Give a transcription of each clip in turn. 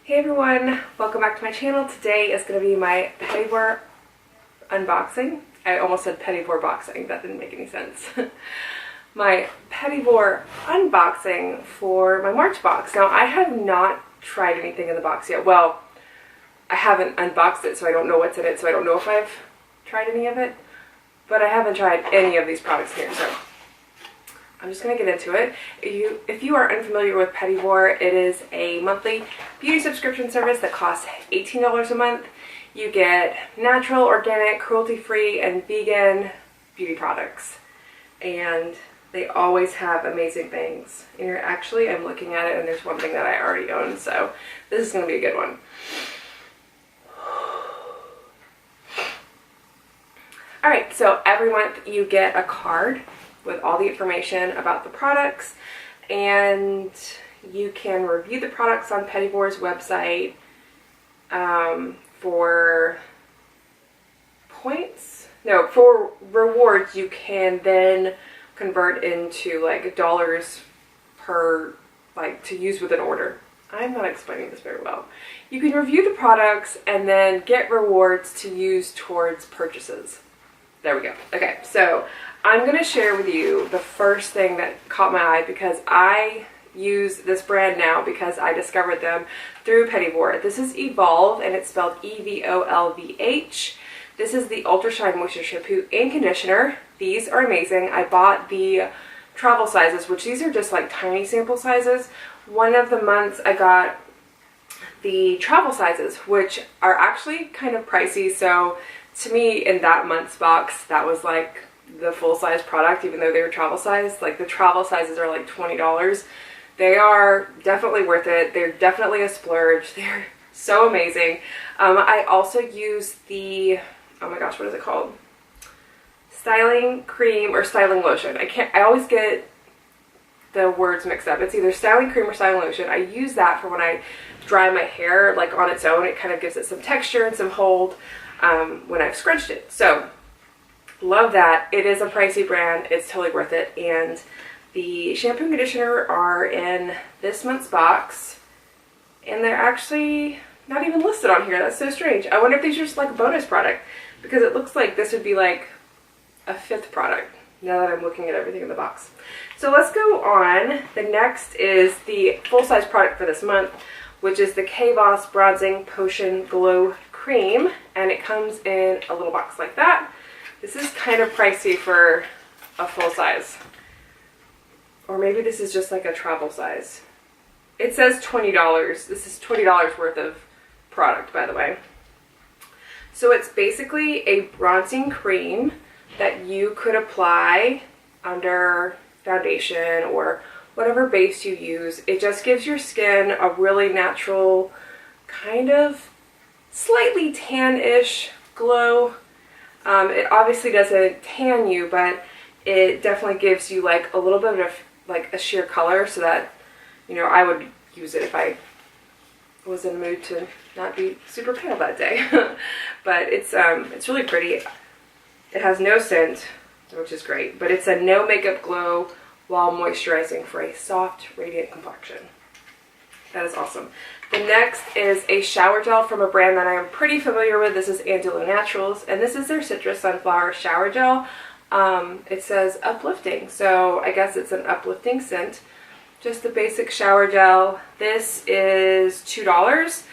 Hey everyone, welcome back to my channel. Today is going to be my Petit Vour unboxing. I almost said Petit Vour boxing, that didn't make any sense. My Petit Vour unboxing for my March box. Now I have not tried anything in the box yet. Well, I haven't unboxed it, so I don't know what's in it, so I don't know if I've tried any of it. But I haven't tried any of these products here, so I'm just going to get into it. If you are unfamiliar with Petit Vour, it is a monthly beauty subscription service that costs $18 a month. You get natural, organic, cruelty-free, and vegan beauty products. And they always have amazing things. And here, actually, I'm looking at it, and there's one thing that I already own, so this is going to be a good one. Alright, so every month you get a card with all the information about the products, and you can review the products on Petit Vour's website for points. No, for rewards you can then convert into like dollars per, like, to use with an order. I'm not explaining this very well. You can review the products and then get rewards to use towards purchases. There we go. Okay, so I'm going to share with you the first thing that caught my eye, because I use this brand now because I discovered them through Petit Vour. This is Evolve, and it's spelled E-V-O-L-V-H. This is the Ultra Shine Moisture Shampoo and Conditioner. These are amazing. I bought the travel sizes, which these are just like tiny sample sizes. One of the months I got the travel sizes, which are actually kind of pricey. So to me, in that month's box, that was like the full-size product, even though they were travel size. Like, the travel sizes are like $20. They are definitely worth it. They're definitely a splurge. They're so amazing. I also use the, oh my gosh, what is it called? Styling cream or styling lotion. I always get the words mixed up. It's either styling cream or styling lotion. I use that for when I dry my hair, like on its own. It kind of gives it some texture and some hold when I've scrunched it. So love that. It is a pricey brand. It's totally worth it. And the shampoo and conditioner are in this month's box, and they're actually not even listed on here. That's so strange. I wonder if these are just like a bonus product, because it looks like this would be like a fifth product now that I'm looking at everything in the box. So let's go on. The next is the full-size product for this month, which is the K-Boss Bronzing Potion Glow Cream, and it comes in a little box like that. This is kind of pricey for a full size. Or maybe this is just like a travel size. It says $20. This is $20 worth of product, by the way. So it's basically a bronzing cream that you could apply under foundation or whatever base you use. It just gives your skin a really natural, kind of slightly tan-ish glow. It obviously doesn't tan you, but it definitely gives you like a little bit of like a sheer color, so that, you know, I would use it if I was in the mood to not be super pale that day. But it's really pretty. It has no scent, which is great, but it's a no makeup glow while moisturizing for a soft, radiant complexion. That is awesome. The next is a shower gel from a brand that I am pretty familiar with. This is Angelo Naturals, and this is their Citrus Sunflower Shower Gel. It says uplifting, so I guess it's an uplifting scent. Just the basic shower gel. This is $2,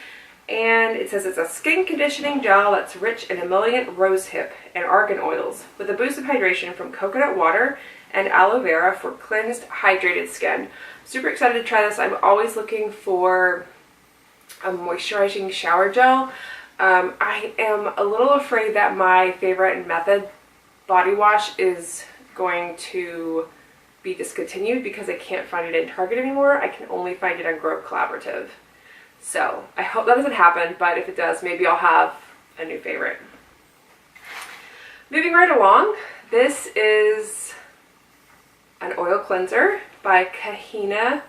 and it says it's a skin conditioning gel that's rich in emollient rosehip and argan oils with a boost of hydration from coconut water and aloe vera for cleansed, hydrated skin. Super excited to try this. I'm always looking for a moisturizing shower gel. I am a little afraid that my favorite Method body wash is going to be discontinued because I can't find it in Target anymore. I can only find it on Grow Collaborative. So I hope that doesn't happen, but if it does, maybe I'll have a new favorite. Moving right along, this is an oil cleanser by Kahina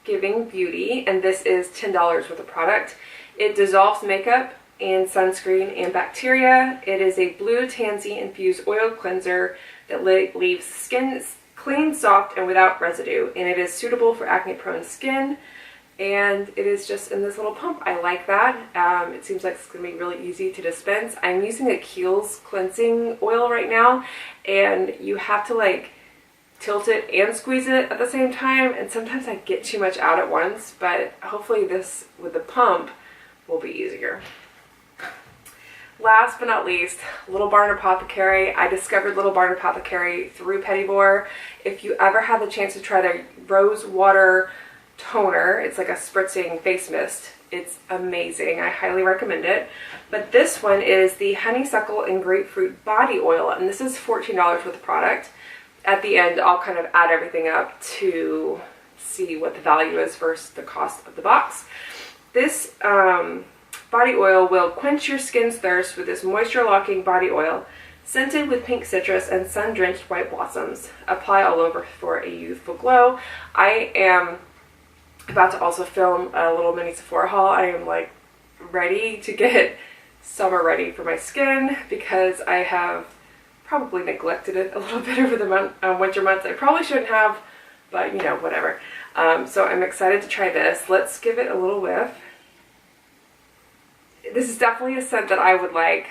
Giving Beauty, and this is $10 worth of product. It dissolves makeup and sunscreen and bacteria. It is a blue tansy infused oil cleanser that leaves skin clean, soft, and without residue, and it is suitable for acne prone skin. and it is just in this little pump. I like that. It seems like it's going to be really easy to dispense. I'm using a Kiehl's cleansing oil right now, and you have to like tilt it and squeeze it at the same time, and sometimes I get too much out at once, but hopefully this with the pump will be easier. Last but not least, Little Barn Apothecary. I discovered Little Barn Apothecary through Petit Vour. If you ever have the chance to try the rose water toner, it's like a spritzing face mist. It's amazing. I highly recommend it. But this one is the honeysuckle and grapefruit body oil, and this is $14 worth of product. At the end, I'll kind of add everything up to see what the value is versus the cost of the box. This body oil will quench your skin's thirst with this moisture-locking body oil, scented with pink citrus and sun-drenched white blossoms. Apply all over for a youthful glow. I am about to also film a little mini Sephora haul. I am like ready to get summer ready for my skin because I have probably neglected it a little bit over the winter months. I probably shouldn't have, but you know, whatever. So I'm excited to try this. Let's give it a little whiff. This is definitely a scent that I would like.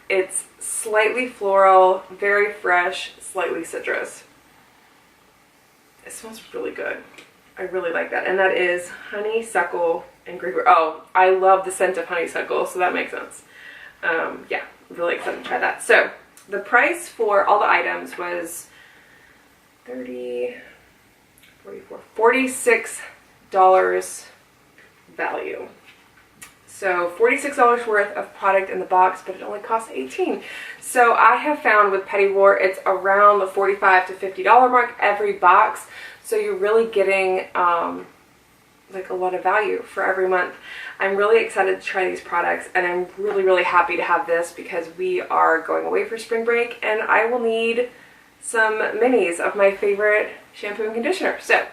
It's slightly floral, very fresh, slightly citrus. It smells really good. I really like that. And that is honeysuckle and grapefruit. Oh, I love the scent of honeysuckle, so that makes sense. Yeah, really excited to try that. So the price for all the items was $46 value. So $46 worth of product in the box, but it only costs $18. So I have found with Petit Vour, it's around the $45 to $50 mark every box. So you're really getting like a lot of value for every month. I'm really excited to try these products, and I'm really, really happy to have this because we are going away for spring break, and I will need some minis of my favorite shampoo and conditioner. So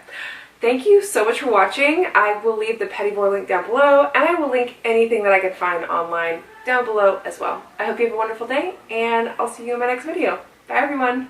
thank you so much for watching. I will leave the Petit Vour link down below, and I will link anything that I can find online down below as well. I hope you have a wonderful day, and I'll see you in my next video. Bye everyone.